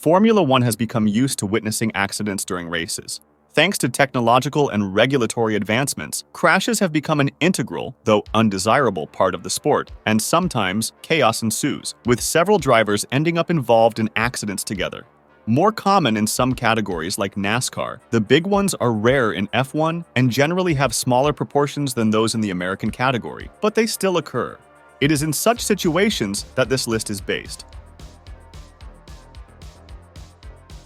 Formula One has become used to witnessing accidents during races. Thanks to technological and regulatory advancements, crashes have become an integral, though undesirable, part of the sport, and sometimes chaos ensues, with several drivers ending up involved in accidents together. More common in some categories like NASCAR, the big ones are rare in F1 and generally have smaller proportions than those in the American category, but they still occur. It is in such situations that this list is based.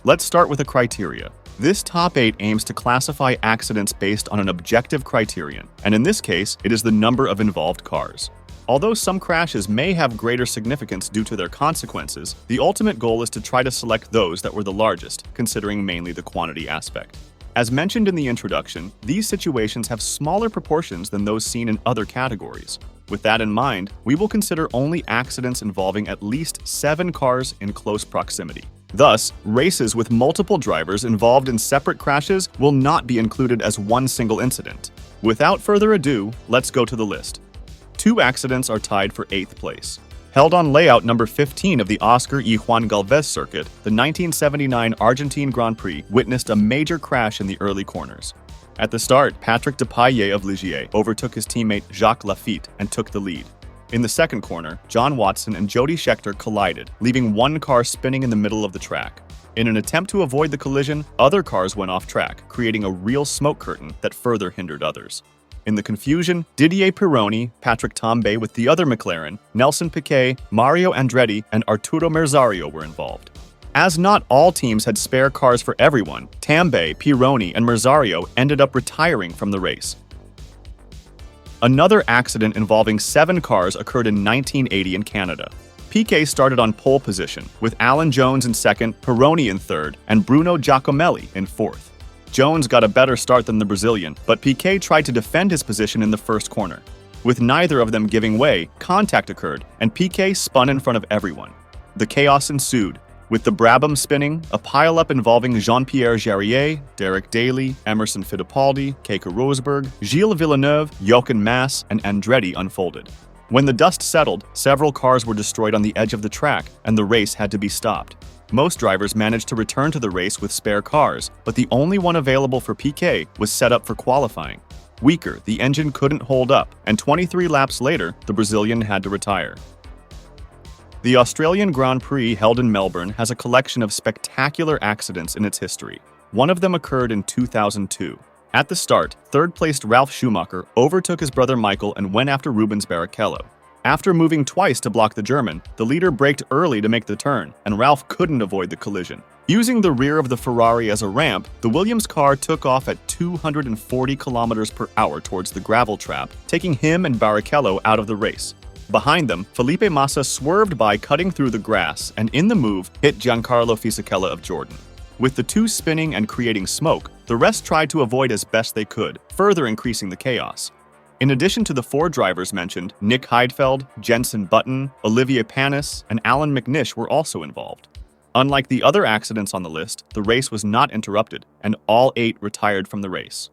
Let's start with a criteria. This top 8 aims to classify accidents based on an objective criterion, and in this case, it is the number of involved cars. Although some crashes may have greater significance due to their consequences, the ultimate goal is to try to select those that were the largest, considering mainly the quantity aspect. As mentioned in the introduction, these situations have smaller proportions than those seen in other categories. With that in mind, we will consider only accidents involving at least 7 cars in close proximity. Thus, races with multiple drivers involved in separate crashes will not be included as one single incident. Without further ado, let's go to the list. 2 accidents are tied for 8th place. Held on layout number 15 of the Oscar y Juan Galvez circuit, the 1979 Argentine Grand Prix witnessed a major crash in the early corners. At the start, Patrick Depailler of Ligier overtook his teammate Jacques Lafitte and took the lead. In the second corner, John Watson and Jody Scheckter collided, leaving one car spinning in the middle of the track. In an attempt to avoid the collision, other cars went off track, creating a real smoke curtain that further hindered others. In the confusion, Didier Pironi, Patrick Tambay with the other McLaren, Nelson Piquet, Mario Andretti, and Arturo Merzario were involved. As not all teams had spare cars for everyone, Tambay, Pironi, and Merzario ended up retiring from the race. Another accident involving 7 cars occurred in 1980 in Canada. Piquet started on pole position, with Alan Jones in second, Pironi in third, and Bruno Giacomelli in fourth. Jones got a better start than the Brazilian, but Piquet tried to defend his position in the first corner. With neither of them giving way, contact occurred, and Piquet spun in front of everyone. The chaos ensued, with the Brabham spinning, a pile-up involving Jean-Pierre Jarier, Derek Daly, Emerson Fittipaldi, Keiko Rosberg, Gilles Villeneuve, Jochen Mass, and Andretti unfolded. When the dust settled, several cars were destroyed on the edge of the track, and the race had to be stopped. Most drivers managed to return to the race with spare cars, but the only one available for Piquet was set up for qualifying. Weaker, the engine couldn't hold up, and 23 laps later, the Brazilian had to retire. The Australian Grand Prix held in Melbourne has a collection of spectacular accidents in its history. One of them occurred in 2002. At the start, third-placed Ralf Schumacher overtook his brother Michael and went after Rubens Barrichello. After moving twice to block the German, the leader braked early to make the turn, and Ralf couldn't avoid the collision. Using the rear of the Ferrari as a ramp, the Williams car took off at 240 km/h towards the gravel trap, taking him and Barrichello out of the race. Behind them, Felipe Massa swerved by cutting through the grass and in the move hit Giancarlo Fisichella of Jordan. With the two spinning and creating smoke, the rest tried to avoid as best they could, further increasing the chaos. In addition to the 4 drivers mentioned, Nick Heidfeld, Jenson Button, Olivier Panis, and Alan McNish were also involved. Unlike the other accidents on the list, the race was not interrupted, and all 8 retired from the race.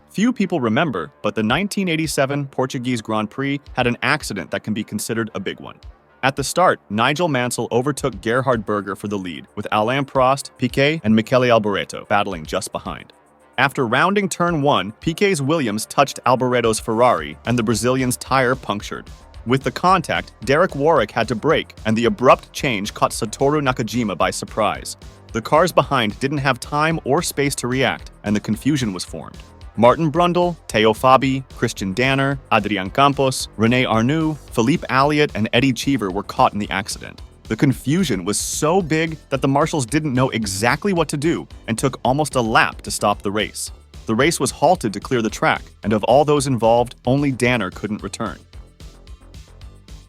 Few people remember, but the 1987 Portuguese Grand Prix had an accident that can be considered a big one. At the start, Nigel Mansell overtook Gerhard Berger for the lead, with Alain Prost, Piquet, and Michele Alboreto battling just behind. After rounding turn 1, Piquet's Williams touched Alboreto's Ferrari, and the Brazilian's tire punctured. With the contact, Derek Warwick had to brake, and the abrupt change caught Satoru Nakajima by surprise. The cars behind didn't have time or space to react, and the confusion was formed. Martin Brundle, Theo Fabi, Christian Danner, Adrian Campos, René Arnoux, Philippe Alliot, and Eddie Cheever were caught in the accident. The confusion was so big that the marshals didn't know exactly what to do and took almost a lap to stop the race. The race was halted to clear the track, and of all those involved, only Danner couldn't return.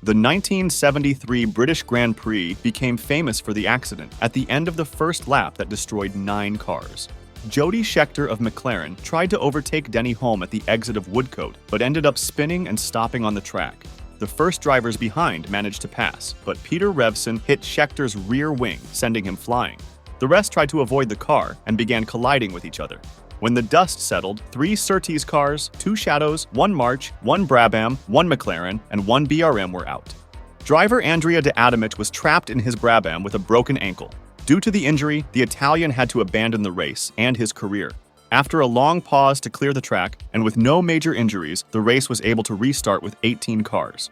The 1973 British Grand Prix became famous for the accident at the end of the first lap that destroyed 9 cars. Jody Scheckter of McLaren tried to overtake Denny Hulme at the exit of Woodcote, but ended up spinning and stopping on the track. The first drivers behind managed to pass, but Peter Revson hit Scheckter's rear wing, sending him flying. The rest tried to avoid the car and began colliding with each other. When the dust settled, 3 Surtees cars, 2 Shadows, 1 March, 1 Brabham, 1 McLaren, and 1 BRM were out. Driver Andrea de Adamic was trapped in his Brabham with a broken ankle. Due to the injury, the Italian had to abandon the race and his career. After a long pause to clear the track, and with no major injuries, the race was able to restart with 18 cars.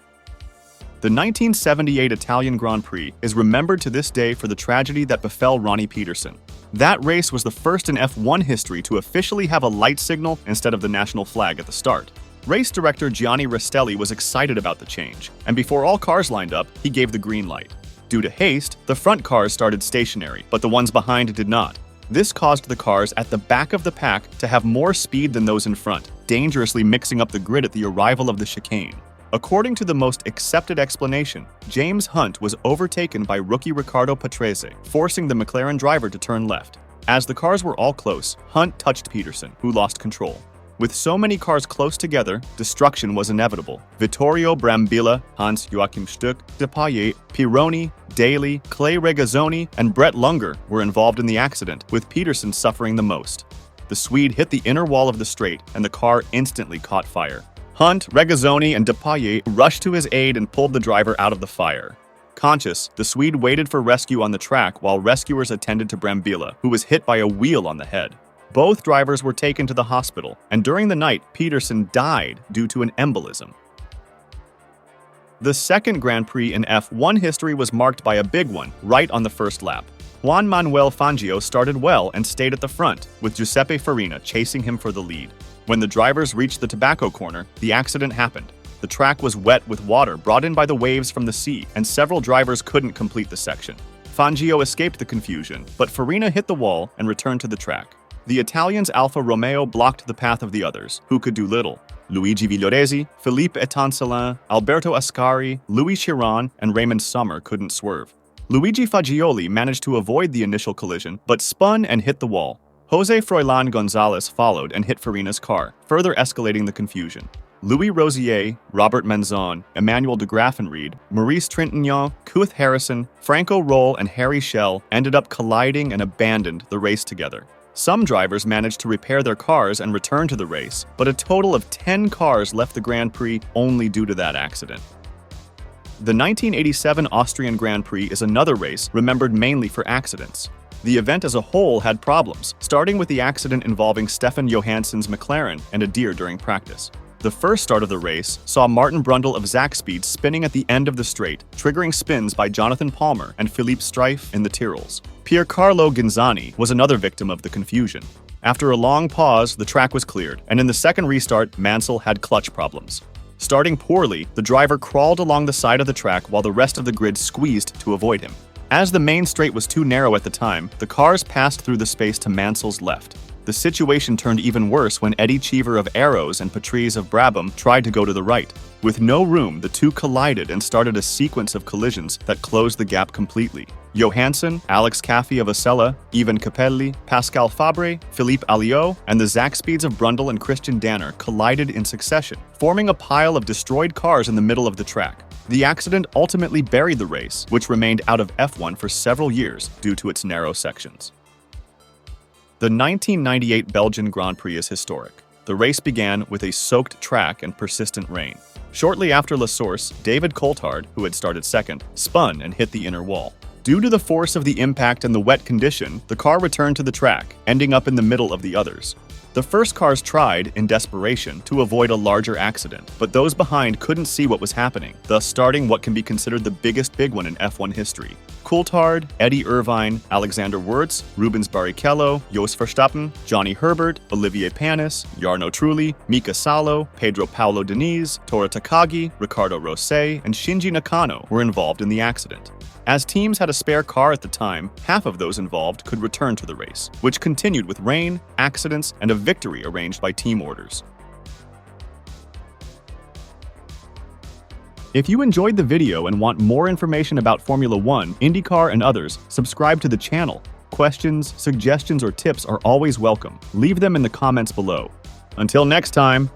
The 1978 Italian Grand Prix is remembered to this day for the tragedy that befell Ronnie Peterson. That race was the first in F1 history to officially have a light signal instead of the national flag at the start. Race director Gianni Restelli was excited about the change, and before all cars lined up, he gave the green light. Due to haste, the front cars started stationary, but the ones behind did not. This caused the cars at the back of the pack to have more speed than those in front, dangerously mixing up the grid at the arrival of the chicane. According to the most accepted explanation, James Hunt was overtaken by rookie Riccardo Patrese, forcing the McLaren driver to turn left. As the cars were all close, Hunt touched Peterson, who lost control. With so many cars close together, destruction was inevitable. Vittorio Brambilla, Hans-Joachim Stuck, Depailler, Pironi, Daly, Clay Regazzoni, and Brett Lunger were involved in the accident, with Peterson suffering the most. The Swede hit the inner wall of the straight, and the car instantly caught fire. Hunt, Regazzoni, and Depailler rushed to his aid and pulled the driver out of the fire. Conscious, the Swede waited for rescue on the track while rescuers attended to Brambilla, who was hit by a wheel on the head. Both drivers were taken to the hospital, and during the night, Peterson died due to an embolism. The second Grand Prix in F1 history was marked by a big one, right on the first lap. Juan Manuel Fangio started well and stayed at the front, with Giuseppe Farina chasing him for the lead. When the drivers reached the tobacco corner, the accident happened. The track was wet with water brought in by the waves from the sea, and several drivers couldn't complete the section. Fangio escaped the confusion, but Farina hit the wall and returned to the track. The Italians' Alfa Romeo blocked the path of the others, who could do little. Luigi Villoresi, Philippe Etancelin, Alberto Ascari, Louis Chiron, and Raymond Sommer couldn't swerve. Luigi Fagioli managed to avoid the initial collision, but spun and hit the wall. Jose Froilan Gonzalez followed and hit Farina's car, further escalating the confusion. Louis Rosier, Robert Manzon, Emmanuel de Graffenried, Maurice Trintignant, Kuth Harrison, Franco Roll, and Harry Schell ended up colliding and abandoned the race together. Some drivers managed to repair their cars and return to the race, but a total of 10 cars left the Grand Prix only due to that accident. The 1987 Austrian Grand Prix is another race remembered mainly for accidents. The event as a whole had problems, starting with the accident involving Stefan Johansson's McLaren and a deer during practice. The first start of the race saw Martin Brundle of Zakspeed spinning at the end of the straight, triggering spins by Jonathan Palmer and Philippe Streif in the Tyrrells. Piercarlo Ginzani was another victim of the confusion. After a long pause, the track was cleared, and in the second restart, Mansell had clutch problems. Starting poorly, the driver crawled along the side of the track while the rest of the grid squeezed to avoid him. As the main straight was too narrow at the time, the cars passed through the space to Mansell's left. The situation turned even worse when Eddie Cheever of Arrows and Patrese of Brabham tried to go to the right. With no room, the two collided and started a sequence of collisions that closed the gap completely. Johansson, Alex Caffey of Acela, Ivan Capelli, Pascal Fabre, Philippe Alliot, and the Zakspeeds of Brundle and Christian Danner collided in succession, forming a pile of destroyed cars in the middle of the track. The accident ultimately buried the race, which remained out of F1 for several years due to its narrow sections. The 1998 Belgian Grand Prix is historic. The race began with a soaked track and persistent rain. Shortly after La Source, David Coulthard, who had started second, spun and hit the inner wall. Due to the force of the impact and the wet condition, the car returned to the track, ending up in the middle of the others. The first cars tried, in desperation, to avoid a larger accident, but those behind couldn't see what was happening, thus starting what can be considered the biggest big one in F1 history. Coulthard, Eddie Irvine, Alexander Wurz, Rubens Barrichello, Jos Verstappen, Johnny Herbert, Olivier Panis, Jarno Trulli, Mika Salo, Pedro Paulo Diniz, Tora Takagi, Ricardo Rosset, and Shinji Nakano were involved in the accident. As teams had a spare car at the time, half of those involved could return to the race, which continued with rain, accidents, and a victory arranged by team orders. If you enjoyed the video and want more information about Formula 1, IndyCar, and others, subscribe to the channel. Questions, suggestions, or tips are always welcome. Leave them in the comments below. Until next time,